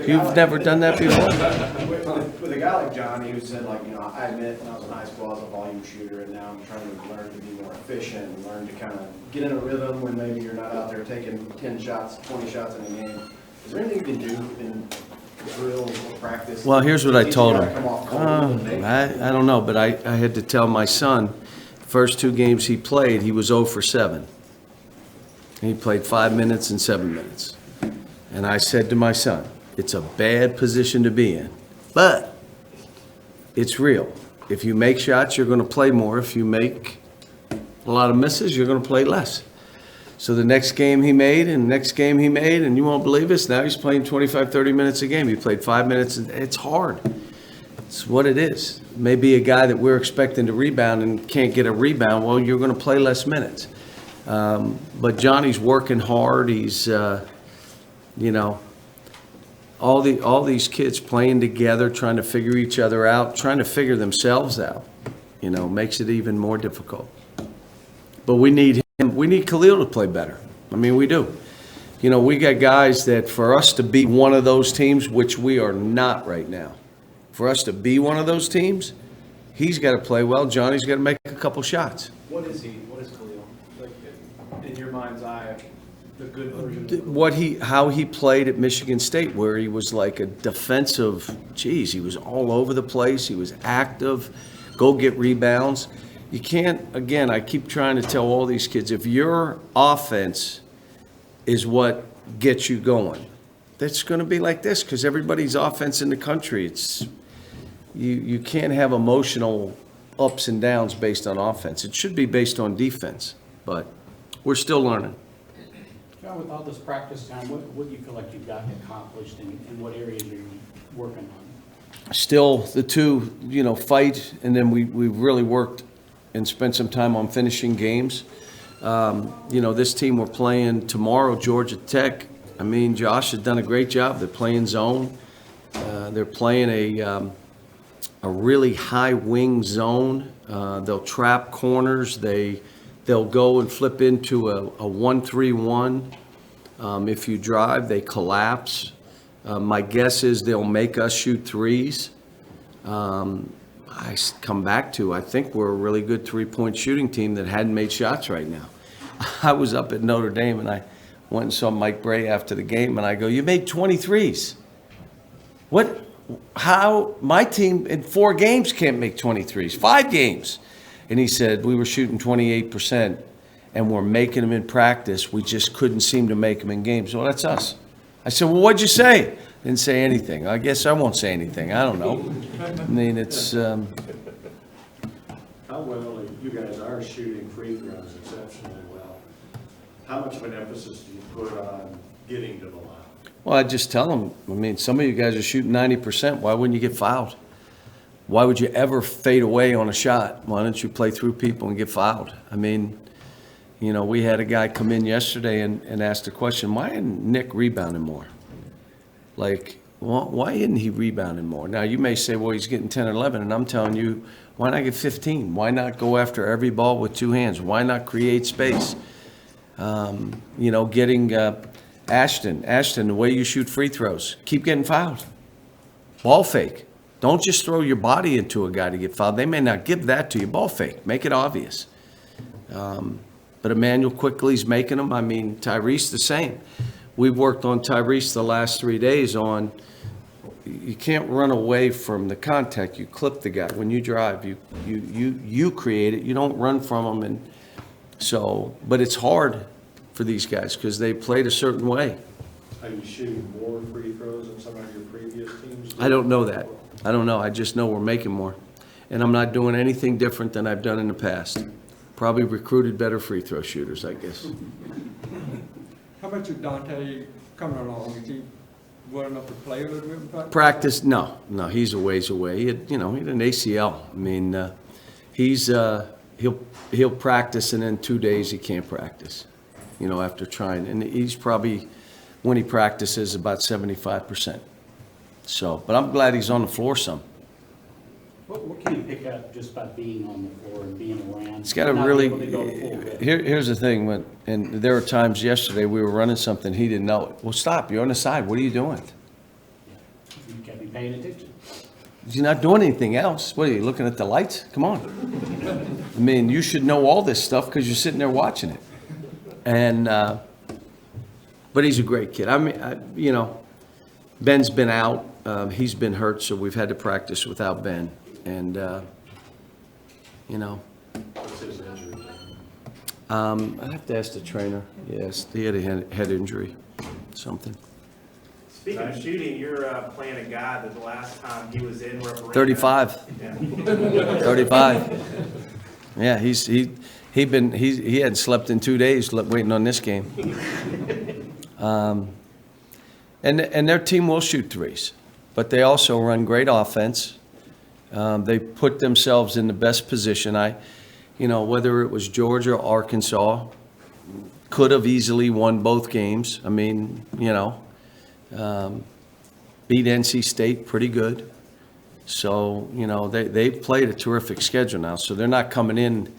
You've never done that before? With a guy like Johnny who said, like, I admit when I was in high school I was a volume shooter, and now I'm trying to learn to be more efficient and learn to kind of get in a rhythm when maybe you're not out there taking 10 shots, 20 shots in a game. Is there anything you can do in drill or practice? Well, here's what I told him. I I don't know, but I had to tell my son, first 2 games he played, he was 0 for 7. He played 5 minutes and 7 minutes. And I said to my son, it's a bad position to be in, but it's real. If you make shots, you're going to play more. If you make a lot of misses, you're going to play less. So the next game he made, and the next game he made, and you won't believe this, now he's playing 25, 30 minutes a game. He played 5 minutes, and it's hard. It's what it is. Maybe a guy that we're expecting to rebound and can't get a rebound, well, you're going to play less minutes. But Johnny's working hard. He's, all these kids playing together, trying to figure each other out, trying to figure themselves out, makes it even more difficult. But we need him. We need Khalil to play better. I mean, we do. We got guys that for us to be one of those teams, which we are not right now, for us to be one of those teams, he's got to play well. Johnny's got to make a couple shots. What is he? What is Khalil? Like, in your mind's eye, the good version? How he played at Michigan State, where he was like a defensive, he was all over the place. He was active, go get rebounds. You can't, again, I keep trying to tell all these kids, if your offense is what gets you going, that's going to be like this, because everybody's offense in the country, you can't have emotional ups and downs based on offense. It should be based on defense, but we're still learning. John, with all this practice time, what do you feel like you've gotten accomplished, and what areas are you working on? Still, the two, fight, and then we really worked and spent some time on finishing games. This team we're playing tomorrow, Georgia Tech. I mean, Josh has done a great job. They're playing zone. They're playing a really high wing zone. They'll trap corners. They'll go and flip into a 1-3-1. If you drive, they collapse. My guess is they'll make us shoot threes. I come back to, I think we're a really good three-point shooting team that hadn't made shots right now. I was up at Notre Dame, and I went and saw Mike Bray after the game, and I go, you made 23s. How? My team in 4 games can't make 23s, 5 games. And he said, we were shooting 28%, and we're making them in practice. We just couldn't seem to make them in games. Well, that's us. I said, well, what'd you say? Didn't say anything. I guess I won't say anything. I don't know. I mean, it's... How well you guys are shooting free throws exceptionally well. How much of an emphasis do you put on getting to the line? Well, I just tell them, I mean, some of you guys are shooting 90%. Why wouldn't you get fouled? Why would you ever fade away on a shot? Why don't you play through people and get fouled? I mean, we had a guy come in yesterday and ask the question, why isn't Nick rebounding more? Like, why isn't he rebounding more? Now, you may say, well, he's getting 10 or 11, and I'm telling you, why not get 15? Why not go after every ball with 2 hands? Why not create space? Getting Ashton, the way you shoot free throws, keep getting fouled. Ball fake. Don't just throw your body into a guy to get fouled. They may not give that to you. Ball fake. Make it obvious. But Emmanuel Quickly's making them. I mean, Tyrese the same. We've worked on Tyrese the last 3 days on, you can't run away from the contact. You clip the guy. When you drive, you create it. You don't run from them. And so, but it's hard for these guys because they played a certain way. Are you shooting more free throws than some of your previous teams? I don't know that. I don't know. I just know we're making more. And I'm not doing anything different than I've done in the past. Probably recruited better free throw shooters, I guess. How about you, Dante, coming along? Is he well enough to play a little bit in practice? Practice? No, he's a ways away. He had an ACL. I mean, he'll practice, and then 2 days he can't practice. After trying, and he's probably, when he practices, about 75%. So, but I'm glad he's on the floor some. What can you pick up just by being on the floor and being around? It's got to really. Here's the thing, and there were times yesterday we were running something, he didn't know it. Well, stop! You're on the side. What are you doing? paying attention. You're not doing anything else. What are you, looking at the lights? Come on. I mean, you should know all this stuff because you're sitting there watching it. And, but he's a great kid. I mean, Ben's been out. He's been hurt, so we've had to practice without Ben. And, What's his injury? I'd have to ask the trainer. Yes, he had a head injury, something. Speaking of shooting, you're playing a guy that the last time he was in referee. 35. Yeah. 35. Yeah, he hadn't slept in 2 days waiting on this game. And their team will shoot threes, but they also run great offense. They put themselves in the best position. Whether it was Georgia or Arkansas, could have easily won both games. I mean, beat NC State pretty good. So, they've played a terrific schedule now. So they're not coming in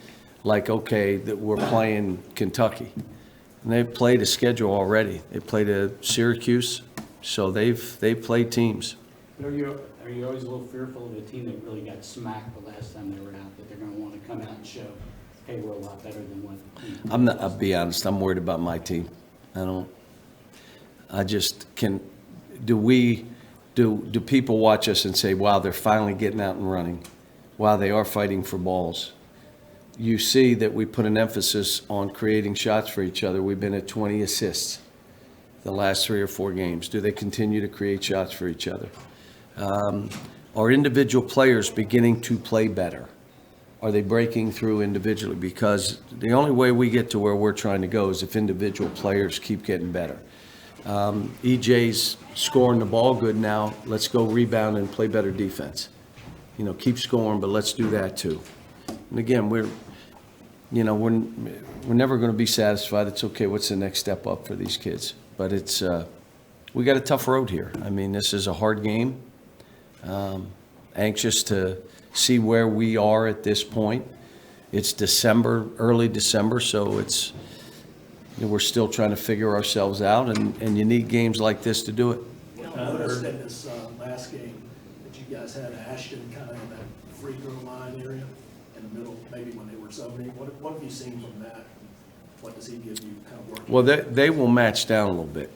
like, okay, that we're playing Kentucky. And they've played a schedule already. They played a Syracuse, so they've played teams. Are you always a little fearful of a team that really got smacked the last time they were out, that they're going to want to come out and show, hey, we're a lot better than what? I'll be honest, I'm worried about my team. Do people watch us and say, wow, they're finally getting out and running? Wow, they are fighting for balls. You see that we put an emphasis on creating shots for each other. We've been at 20 assists the last 3 or 4 games. Do they continue to create shots for each other? Are individual players beginning to play better? Are they breaking through individually? Because the only way we get to where we're trying to go is if individual players keep getting better. EJ's scoring the ball good now. Let's go rebound and play better defense. Keep scoring, but let's do that too. And again, we're never going to be satisfied. It's okay. What's the next step up for these kids? But we got a tough road here. I mean, this is a hard game. Anxious to see where we are at this point. It's December, early December, so we're still trying to figure ourselves out, and you need games like this to do it. I noticed in this last game that you guys had Ashton kind of in that free throw line area in the middle, maybe when they were zoning. What have you seen from that? What does he give you kind of working? Well, they will match down a little bit.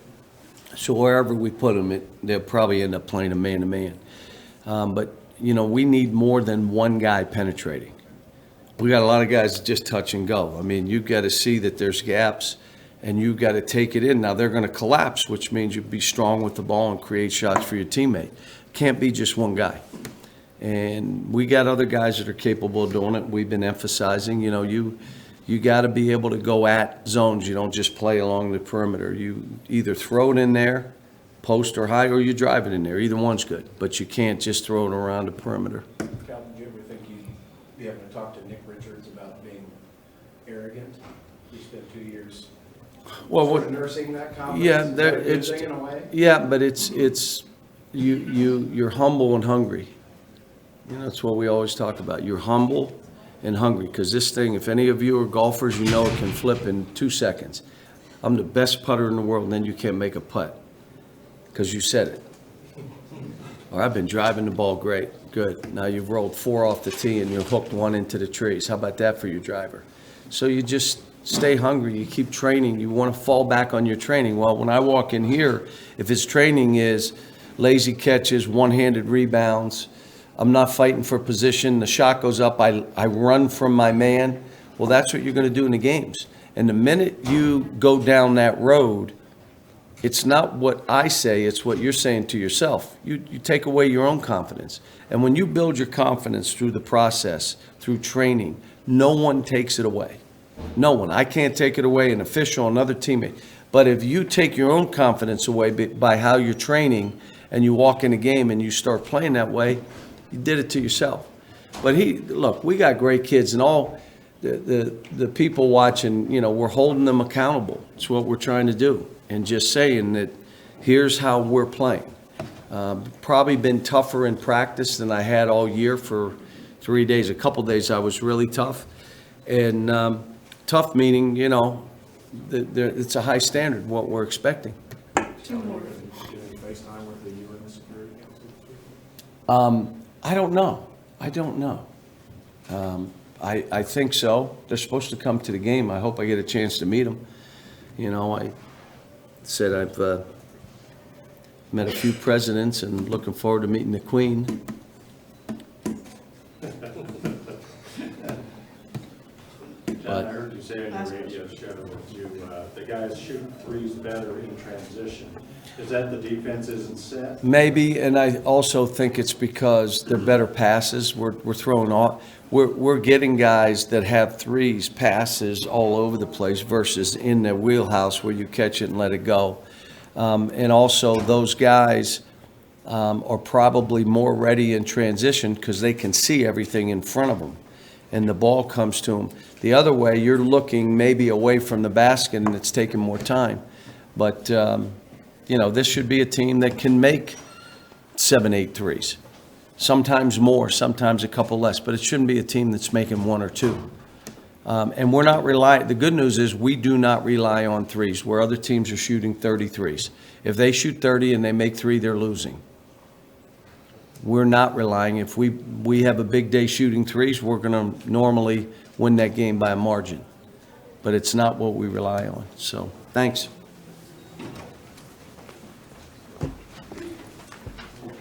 So wherever we put them, they'll probably end up playing a man-to-man. But, we need more than one guy penetrating. We got a lot of guys that just touch and go. I mean, you've got to see that there's gaps, and you've got to take it in. Now, they're going to collapse, which means you be strong with the ball and create shots for your teammate. Can't be just one guy. And we got other guys that are capable of doing it. We've been emphasizing, you got to be able to go at zones. You don't just play along the perimeter. You either throw it in there, post or high, or you drive it in there. Either one's good, but you can't just throw it around the perimeter. Calvin, do you ever think you'd be having to talk to Nick Richards about being arrogant? You spent 2 years sort of nursing that confidence. Yeah, Is that a good it's thing in a way? yeah, but it's you're humble and hungry. That's what we always talk about. You're humble and hungry, because this thing, if any of you are golfers, it can flip in 2 seconds. I'm the best putter in the world, and then you can't make a putt because you said it. Or I've been driving the ball great, good. Now you've rolled 4 off the tee and you've hooked 1 into the trees. How about that for your driver? So you just stay hungry. You keep training. You want to fall back on your training. Well, when I walk in here, if his training is lazy catches, one-handed rebounds, I'm not fighting for position, the shot goes up, I run from my man, well, that's what you're going to do in the games. And the minute you go down that road, it's not what I say, it's what you're saying to yourself. You take away your own confidence. And when you build your confidence through the process, through training, no one takes it away. No one. I can't take it away, an official, another teammate. But if you take your own confidence away by how you're training and you walk in a game and you start playing that way, you did it to yourself. But look, we got great kids, and all the people watching, we're holding them accountable. It's what we're trying to do. And just saying that here's how we're playing. Probably been tougher in practice than I had all year for 3 days. A couple days I was really tough. And tough meaning, it's a high standard, what we're expecting. Doing FaceTime with the UN Security Council this weekend? I don't know. I don't know. I think so. They're supposed to come to the game. I hope I get a chance to meet them. You know, I said I've met a few presidents and looking forward to meeting the Queen. John, I heard you say on your radio show that you, the guys shoot threes better in transition. Is that the defense isn't set? Maybe, and I also think it's because they're better passes. We're throwing off. We're getting guys that have threes passes all over the place versus in their wheelhouse where you catch it and let it go. And also those guys are probably more ready in transition because they can see everything in front of them and the ball comes to them. The other way, you're looking maybe away from the basket and it's taking more time. But, you know, this should be a team that can make 7, 8 threes. Sometimes more, sometimes a couple less, but it shouldn't be a team that's making 1 or 2. And we're not the good news is we do not rely on threes where other teams are shooting 33s. If they shoot 30 and they make 3, they're losing. We're not relying. If we have a big day shooting threes, we're going to normally win that game by a margin. But it's not what we rely on. So, thanks.